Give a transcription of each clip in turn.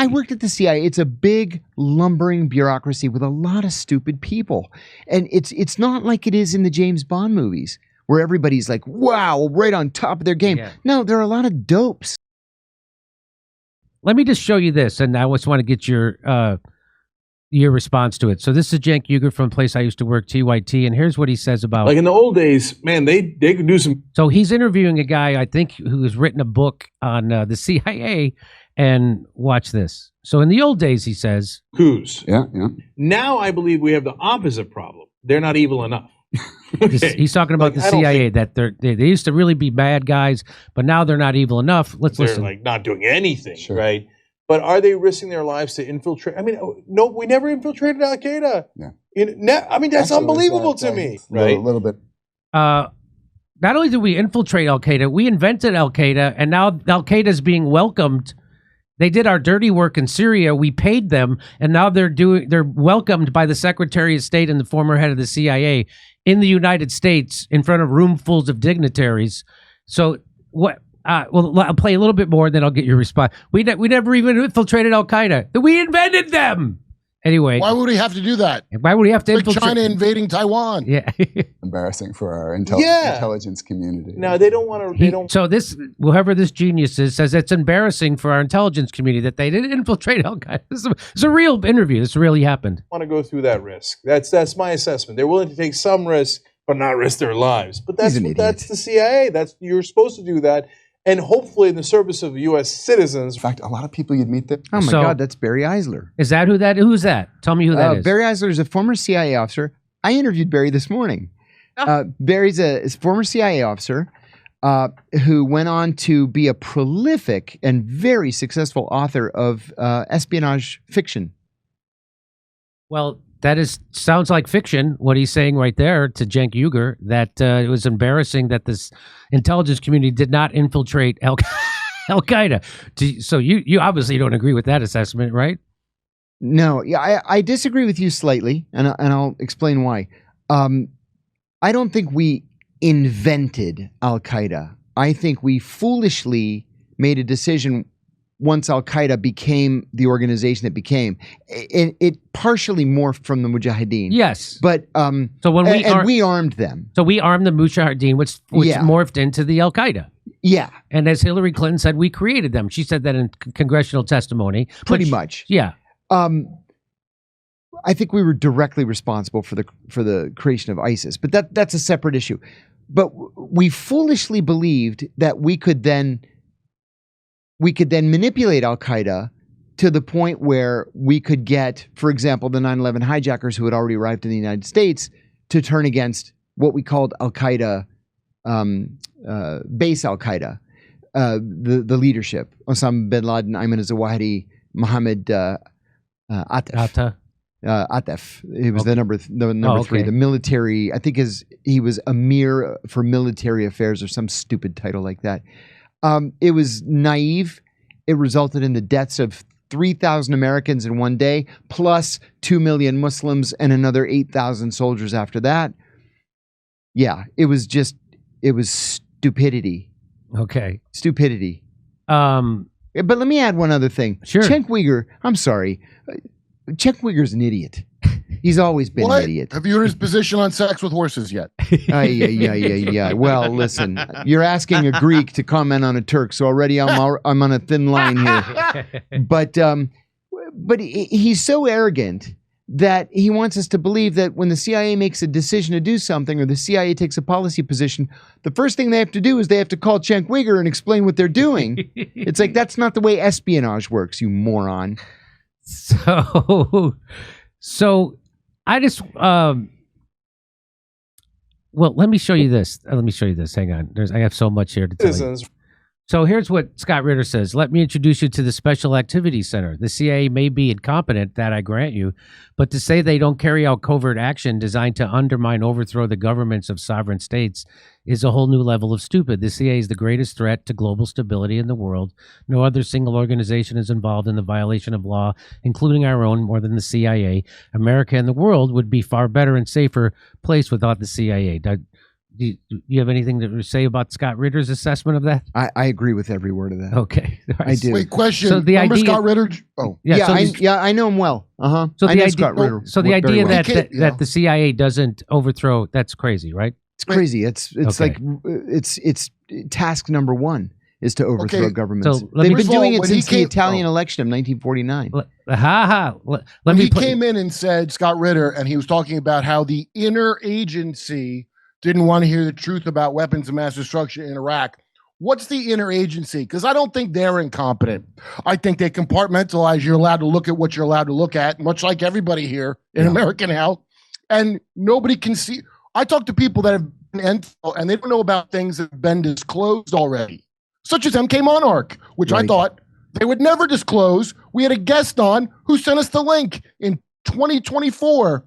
I worked at the CIA. It's a big, lumbering bureaucracy with a lot of stupid people. And it's not like it is in the James Bond movies where everybody's like, wow, right on top of their game. Yeah. No, there are a lot of dopes. Let me just show you this, and I just want to get your response to it. So this is Cenk Uygur from a place I used to work, TYT, and here's what he says about... Like in the old days, man, they could do some... So he's interviewing a guy, I think, who has written a book on the CIA, and watch this. So in the old days, he says... Coups. Yeah. Now I believe we have the opposite problem. They're not evil enough. Okay. He's talking about the CIA, that they used to really be bad guys, but now they're not evil enough. Let's listen. They're like not doing anything, right? But are they risking their lives to infiltrate? I mean, no, we never infiltrated al-Qaeda. Yeah. I mean, that's unbelievable to me, right? A little bit. Not only did we infiltrate al-Qaeda, we invented al-Qaeda, and now al-Qaeda is being welcomed. They did our dirty work in Syria. We paid them, and now they're welcomed by the Secretary of State and the former head of the CIA in the United States in front of roomfuls of dignitaries. So what? Well, I'll play a little bit more, then I'll get your response. We never even infiltrated al-Qaeda. We invented them. Anyway, why would we have to do that? Why would we have to infiltrate? China invading Taiwan? Yeah, embarrassing for our intelligence community. No, they don't want to. So this, whoever this genius is, says it's embarrassing for our intelligence community that they didn't infiltrate al-Qaeda. It's a real interview. This really happened. Want to go through that risk? That's my assessment. They're willing to take some risk, but not risk their lives. But that's the CIA. You're supposed to do that. And hopefully in the service of U.S. citizens. In fact, a lot of people you'd meet there. Oh, my God, that's Barry Eisler. Is that who that is? Who's that? Tell me who that is. Barry Eisler is a former CIA officer. I interviewed Barry this morning. Barry's a former CIA officer who went on to be a prolific and very successful author of espionage fiction. Well, that sounds like fiction, what he's saying right there to Cenk Uygur, that it was embarrassing that this intelligence community did not infiltrate al-Qaeda. So you obviously don't agree with that assessment, right? No, yeah, I disagree with you slightly, and I'll explain why. I don't think we invented al-Qaeda. I think we foolishly made a decision once al-Qaeda became the organization it became. It partially morphed from the Mujahadeen. Yes. But so when we armed them. So we armed the Mujahadeen, which morphed into the al-Qaeda. Yeah. And as Hillary Clinton said, we created them. She said that in congressional testimony. Pretty much. Yeah. I think we were directly responsible for the creation of ISIS, but that's a separate issue. But we foolishly believed that we could then manipulate al-Qaeda to the point where we could get, for example, the 9/11 hijackers who had already arrived in the United States to turn against what we called al-Qaeda, base al-Qaeda, the leadership, Osama bin Laden, Ayman al-Zawahiri, Mohammed Atef. He was the number three, the military. I think he was Emir for military affairs or some stupid title like that. It was naive. It resulted in the deaths of 3,000 Americans in one day, plus 2 million Muslims and another 8,000 soldiers after that. Yeah, it was stupidity. Okay. Stupidity. But let me add one other thing. Sure. Cenk Uygur, I'm sorry. Cenk Uygur's an idiot. He's always been an idiot. Have you heard his position on sex with horses yet? Yeah. Well, listen, you're asking a Greek to comment on a Turk, so already I'm on a thin line here. But he's so arrogant that he wants us to believe that when the CIA makes a decision to do something or the CIA takes a policy position, the first thing they have to do is they have to call Cenk Uygur and explain what they're doing. It's like, that's not the way espionage works, you moron. So I just, well, let me show you this. Hang on. I have so much here to tell you. So here's what Scott Ritter says. Let me introduce you to the Special Activities Center. The CIA may be incompetent, that I grant you, but to say they don't carry out covert action designed to undermine, overthrow the governments of sovereign states is a whole new level of stupid. The CIA is the greatest threat to global stability in the world. No other single organization is involved in the violation of law, including our own, more than the CIA. America and the world would be far better and safer place without the CIA. Do you have anything to say about Scott Ritter's assessment of that? I agree with every word of that. Okay. I do. Wait, question. So the Remember idea- Scott Ritter? Oh, I know him well. So I the know idea, Scott Ritter the very idea well. that the CIA doesn't overthrow, that's crazy, right? It's crazy. It's Okay. like it's task number one is to overthrow Okay. governments. So let They've me- been doing it When he since the came- Italian election of 1949. Let he me put, came in and said, Scott Ritter, and he was talking about how the inner agency didn't want to hear the truth about weapons of mass destruction in Iraq. What's the inner agency? Because I don't think they're incompetent. I think they compartmentalize. You're allowed to look at what you're allowed to look at, much like everybody here in American Hell. And nobody can see. I talk to people that have been intel, and they don't know about things that have been disclosed already, such as MK Monarch, which I Right. thought they would never disclose. We had a guest on who sent us the link in 2024.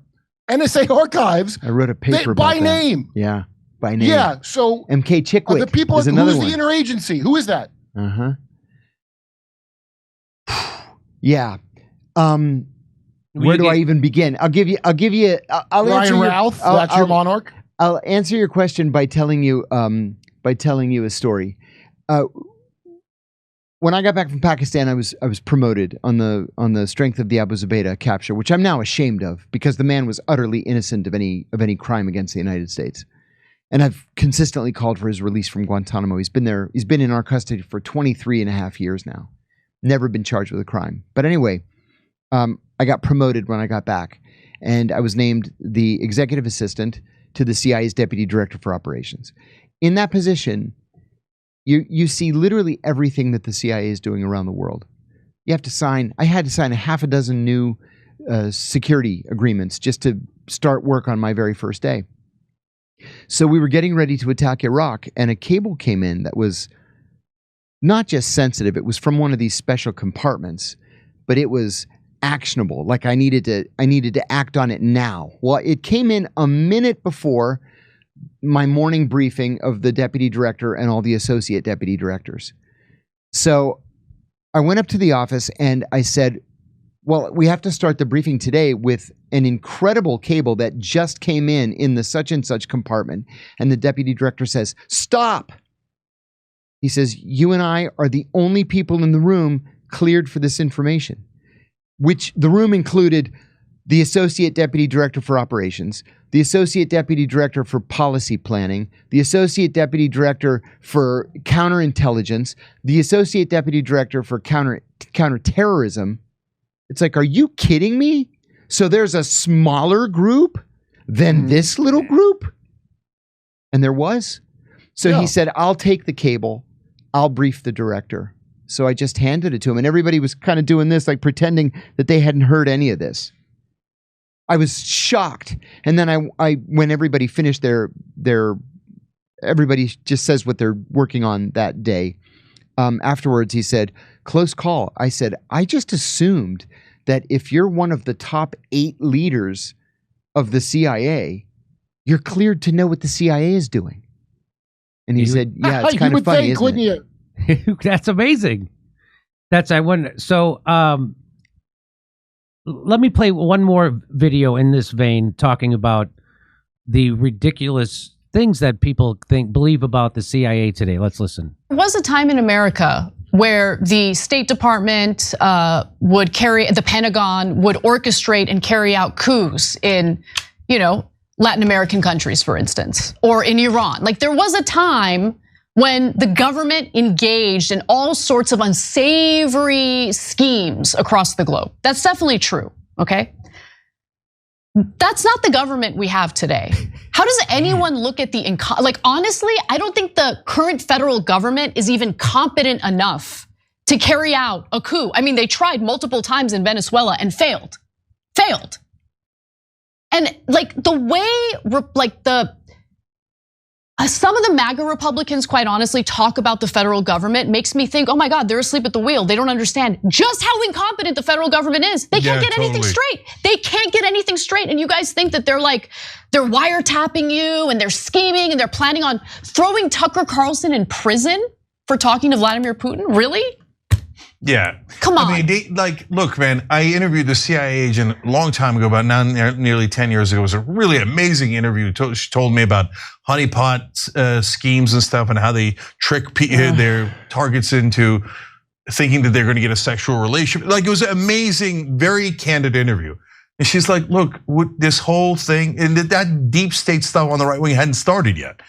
NSA archives. I wrote a paper by about that. name. Yeah, by name. Yeah. So MK Chickwick the people is another who's one. the inner agency? Who is that? Yeah. Where do I even begin? I'll Ryan answer your, Ralph. That's your monarch. I'll answer your question by telling you a story. When I got back from Pakistan, I was promoted on the strength of the Abu Zubaydah capture, which I'm now ashamed of because the man was utterly innocent of any crime against the United States. And I've consistently called for his release from Guantanamo. He's been there. He's been in our custody for 23 and a half years now. Never been charged with a crime. But anyway, I got promoted when I got back, and I was named the executive assistant to the CIA's deputy director for operations. In that position, you see literally everything that the CIA is doing around the world. You have to sign. I had to sign a half a dozen new security agreements just to start work on my very first day. So we were getting ready to attack Iraq, and a cable came in that was not just sensitive. It was from one of these special compartments, but it was actionable. Like I needed to act on it now. Well, it came in a minute before my morning briefing of the deputy director and all the associate deputy directors. So I went up to the office and I said, well, we have to start the briefing today with an incredible cable that just came in the such and such compartment. And the deputy director says, stop. He says, you and I are the only people in the room cleared for this information, which the room included the associate deputy director for operations, the associate deputy director for policy planning, the associate deputy director for counterintelligence, the associate deputy director for counterterrorism. It's like, are you kidding me? So there's a smaller group than this little group? And there was. So he said, I'll take the cable. I'll brief the director. So I just handed it to him, and everybody was kind of doing this, like pretending that they hadn't heard any of this. I was shocked. And then I when everybody finished everybody just says what they're working on that day. Afterwards, he said, close call. I said, I just assumed that if you're one of the top 8 leaders of the CIA, you're cleared to know what the CIA is doing. And he said, yeah, it's kind of funny, isn't it? That's amazing. I wonder. So let me play one more video in this vein, talking about the ridiculous things that people believe about the CIA today. Let's listen. There was a time in America where the State Department the Pentagon would orchestrate and carry out coups in, Latin American countries, for instance, or in Iran. Like there was a time when the government engaged in all sorts of unsavory schemes across the globe. That's definitely true, okay? That's not the government we have today. How does anyone look at honestly, I don't think the current federal government is even competent enough to carry out a coup. I mean, they tried multiple times in Venezuela and failed. And the way, some of the MAGA Republicans, quite honestly, talk about the federal government makes me think, oh my God, they're asleep at the wheel. They don't understand just how incompetent the federal government is. They can't get anything straight. They can't get anything straight. And you guys think that they're wiretapping you and they're scheming and they're planning on throwing Tucker Carlson in prison for talking to Vladimir Putin? Really? Yeah. Come on. I mean, look, man, I interviewed the CIA agent a long time ago, about now nearly 10 years ago. It was a really amazing interview. She told me about honeypot schemes and stuff and how they trick their targets into thinking that they're going to get a sexual relationship. Like, it was an amazing, very candid interview. And she's like, look, this whole thing, and that deep state stuff on the right wing hadn't started yet.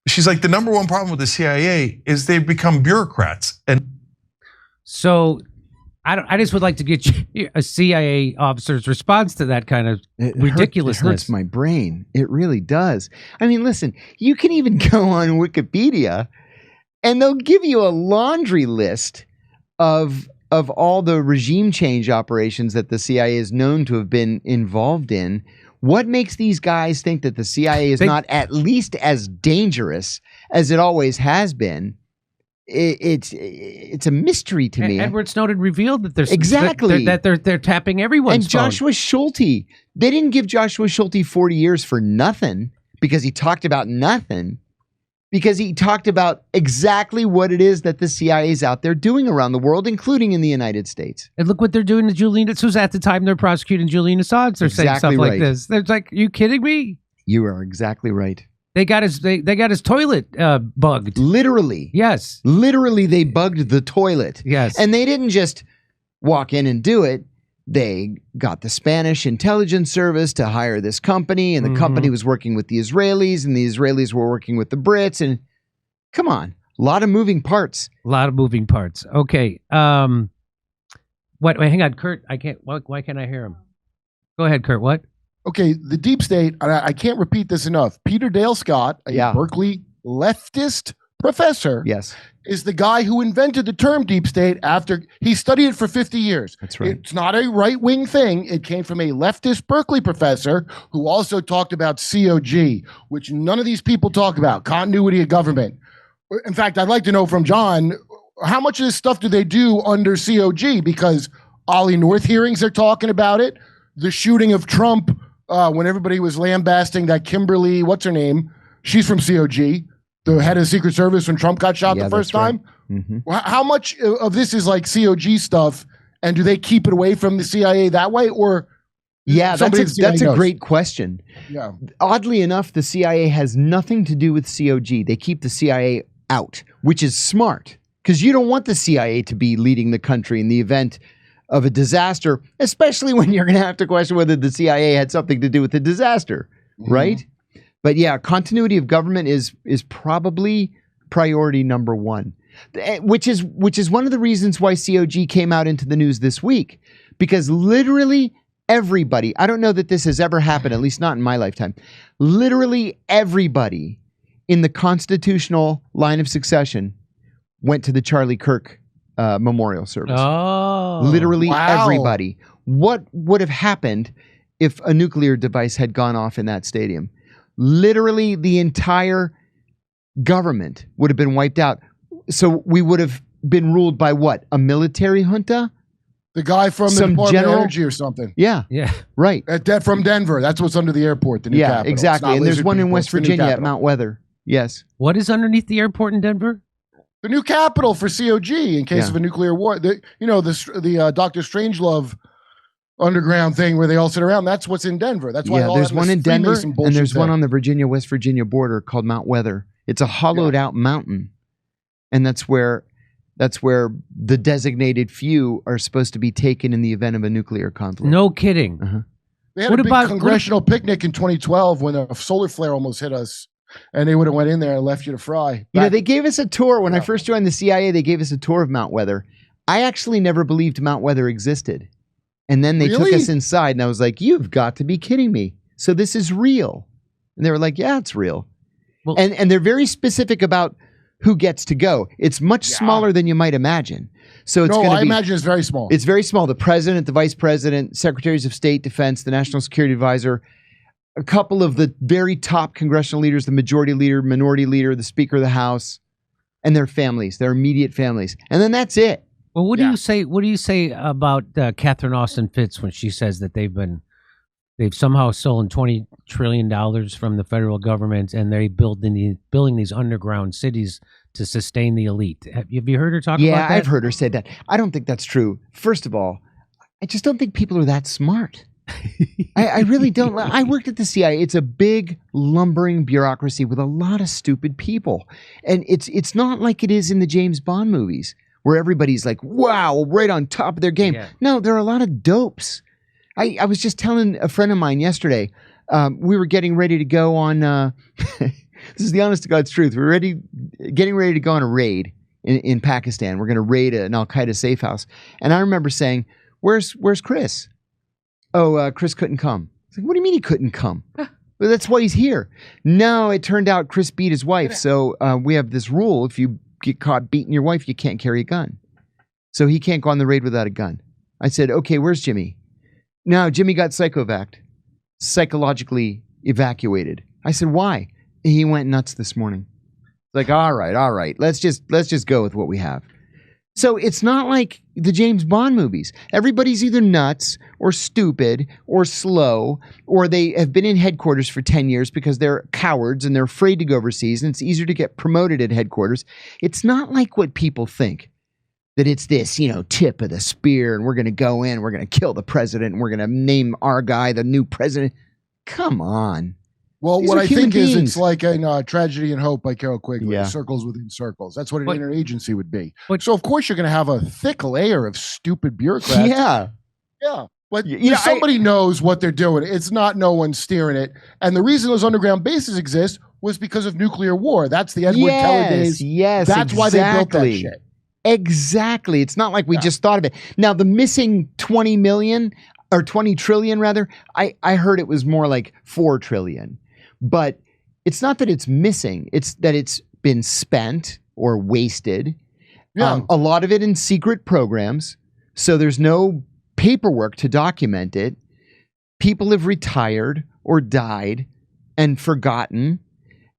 She's like, the number one problem with the CIA is they've become bureaucrats. And so I just would like to get a CIA officer's response to that kind of ridiculousness. It hurts my brain. It really does. I mean, listen, you can even go on Wikipedia and they'll give you a laundry list of all the regime change operations that the CIA is known to have been involved in. What makes these guys think that the CIA is not at least as dangerous as it always has been? It's a mystery to me. Edward Snowden revealed that there's exactly that they're tapping everyone's and Joshua Schulte. They didn't give Joshua Schulte 40 years for nothing because he talked about nothing. Because he talked about exactly what it is that the CIA is out there doing around the world, including in the United States. And look what they're doing to Julian. This was at the time they're prosecuting Julian Assange. They're saying stuff like this. They're like, "Are you kidding me?" You are exactly right. They got his toilet bugged. Literally. Yes. Literally, they bugged the toilet. Yes. And they didn't just walk in and do it. They got the Spanish intelligence service to hire this company, and the company was working with the Israelis, and the Israelis were working with the Brits. And come on, a lot of moving parts. A lot of moving parts. Okay. What? Wait, hang on, Kurt. I can't. Why can't I hear him? Go ahead, Kurt. What? Okay, the deep state. I can't repeat this enough. Peter Dale Scott, a Berkeley leftist professor, is the guy who invented the term deep state after he studied it for 50 years. That's right. It's not a right-wing thing. It came from a leftist Berkeley professor who also talked about COG, which none of these people talk about, continuity of government. In fact, I'd like to know from John, how much of this stuff do they do under COG? Because Ollie North hearings, they're talking about it. The shooting of Trump when everybody was lambasting that Kimberly, what's her name? She's from COG. The head of the Secret Service when Trump got shot the first time. Right. How much of this is like COG stuff, and do they keep it away from the CIA that way, or? Yeah, that's a great question. Yeah. Oddly enough, the CIA has nothing to do with COG. They keep the CIA out, which is smart because you don't want the CIA to be leading the country in the event of a disaster, especially when you're going to have to question whether the CIA had something to do with the disaster, right? But yeah, continuity of government is probably priority number one, which is one of the reasons why COG came out into the news this week, because literally everybody, I don't know that this has ever happened, at least not in my lifetime, literally everybody in the constitutional line of succession went to the Charlie Kirk memorial service. Oh, literally everybody. What would have happened if a nuclear device had gone off in that stadium? Literally the entire government would have been wiped out. So we would have been ruled by what? A military junta? The guy from the Department of Energy or something. Yeah. Yeah. Right. From Denver. That's what's under the airport, the new capital. Exactly. And there's one in West Virginia at Mount Weather. Yes. What is underneath the airport in Denver? The new capital for COG in case of a nuclear war. The Dr. Strangelove underground thing where they all sit around. That's what's in Denver. That's why there's one in Denver and there's one on the Virginia-West Virginia border called Mount Weather. It's a hollowed out mountain, and that's where the designated few are supposed to be taken in the event of a nuclear conflict. No kidding. They had a big congressional picnic in 2012 when a solar flare almost hit us, and they would have went in there and left you to fry. They gave us a tour when I first joined the CIA. They gave us a tour of Mount Weather. I actually never believed Mount Weather existed. And then they took us inside, and I was like, you've got to be kidding me. So this is real. And they were like, yeah, it's real. Well, and they're very specific about who gets to go. It's much smaller than you might imagine. So it's I imagine it's very small. It's very small. The president, the vice president, secretaries of state, defense, the national security advisor, a couple of the very top congressional leaders, the majority leader, minority leader, the speaker of the House, and their families, their immediate families. And then that's it. Well, what do you say? What do you say about Catherine Austin Fitts when she says that they've somehow stolen $20 trillion from the federal government, and they're building these underground cities to sustain the elite. Have you heard her talk about that? Yeah, I've heard her say that. I don't think that's true. First of all, I just don't think people are that smart. I really don't. I worked at the CIA. It's a big, lumbering bureaucracy with a lot of stupid people. And it's not like it is in the James Bond movies where everybody's like, wow, right on top of their game. Yeah. No, there are a lot of dopes. I was just telling a friend of mine yesterday, we were getting ready to go on, this is the honest to God's truth. We're getting ready to go on a raid in Pakistan. We're going to raid an al-Qaeda safe house. And I remember saying, where's Chris? Oh, Chris couldn't come. I was like, what do you mean he couldn't come? Well, that's why he's here. No, it turned out Chris beat his wife. So we have this rule. If you get caught beating your wife, you can't carry a gun. So he can't go on the raid without a gun. I said, okay, where's Jimmy? No, Jimmy got psychologically evacuated. I said, why? He went nuts this morning. Like, all right. Let's just go with what we have. So it's not like the James Bond movies. Everybody's either nuts or stupid or slow, or they have been in headquarters for 10 years because they're cowards and they're afraid to go overseas, and it's easier to get promoted at headquarters. It's not like what people think, that it's this, tip of the spear, and we're going to go in, we're going to kill the president, and we're going to name our guy the new president. Come on. Well, what I think is it's like in Tragedy and Hope by Carol Quigley, circles within circles. That's what an interagency would be. So, of course, you're going to have a thick layer of stupid bureaucrats. Yeah. But somebody knows what they're doing. It's not no one steering it. And the reason those underground bases exist was because of nuclear war. That's the Edward Teller days. Yes, that's why they built that shit. Exactly. It's not like we just thought of it. Now, the missing 20 million, or 20 trillion rather, I heard it was more like 4 trillion. But it's not that it's missing. It's that it's been spent or wasted. Yeah. A lot of it in secret programs. So there's no paperwork to document it. People have retired or died and forgotten.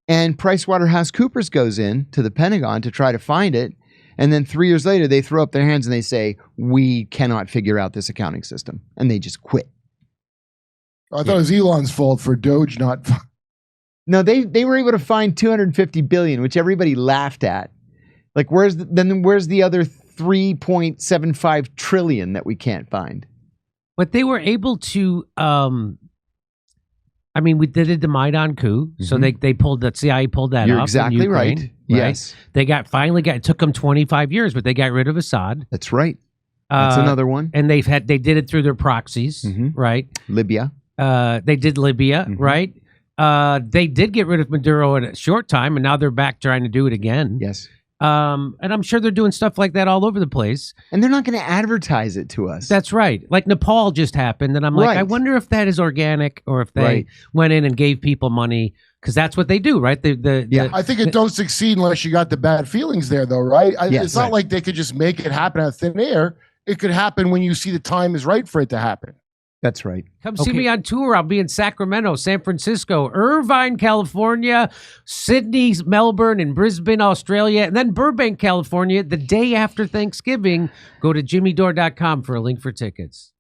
And PricewaterhouseCoopers goes in to the Pentagon to try to find it. And then 3 years later, they throw up their hands and they say, we cannot figure out this accounting system. And they just quit. I thought it was Elon's fault for Doge not... No, they were able to find 250 billion, which everybody laughed at. Like, where's the other 3.75 trillion that we can't find? But they were able to. We did the Maidan coup, so they pulled that. CIA pulled that. You're off exactly in Ukraine, right. Yes, they it took them 25 years, but they got rid of Assad. That's right. That's another one. And they did it through their proxies, right? Libya. They did Libya, right? They did get rid of Maduro in a short time, and now they're back trying to do it again. Yes. And I'm sure they're doing stuff like that all over the place. And they're not going to advertise it to us. That's right. Like Nepal just happened, and I'm like, I wonder if that is organic or if they went in and gave people money, because that's what they do, right? I think it don't succeed unless you got the bad feelings there, though, right? It's not like they could just make it happen out of thin air. It could happen when you see the time is right for it to happen. That's right. Come see me on tour. I'll be in Sacramento, San Francisco, Irvine, California, Sydney, Melbourne, and Brisbane, Australia, and then Burbank, California, the day after Thanksgiving. Go to jimmydore.com for a link for tickets.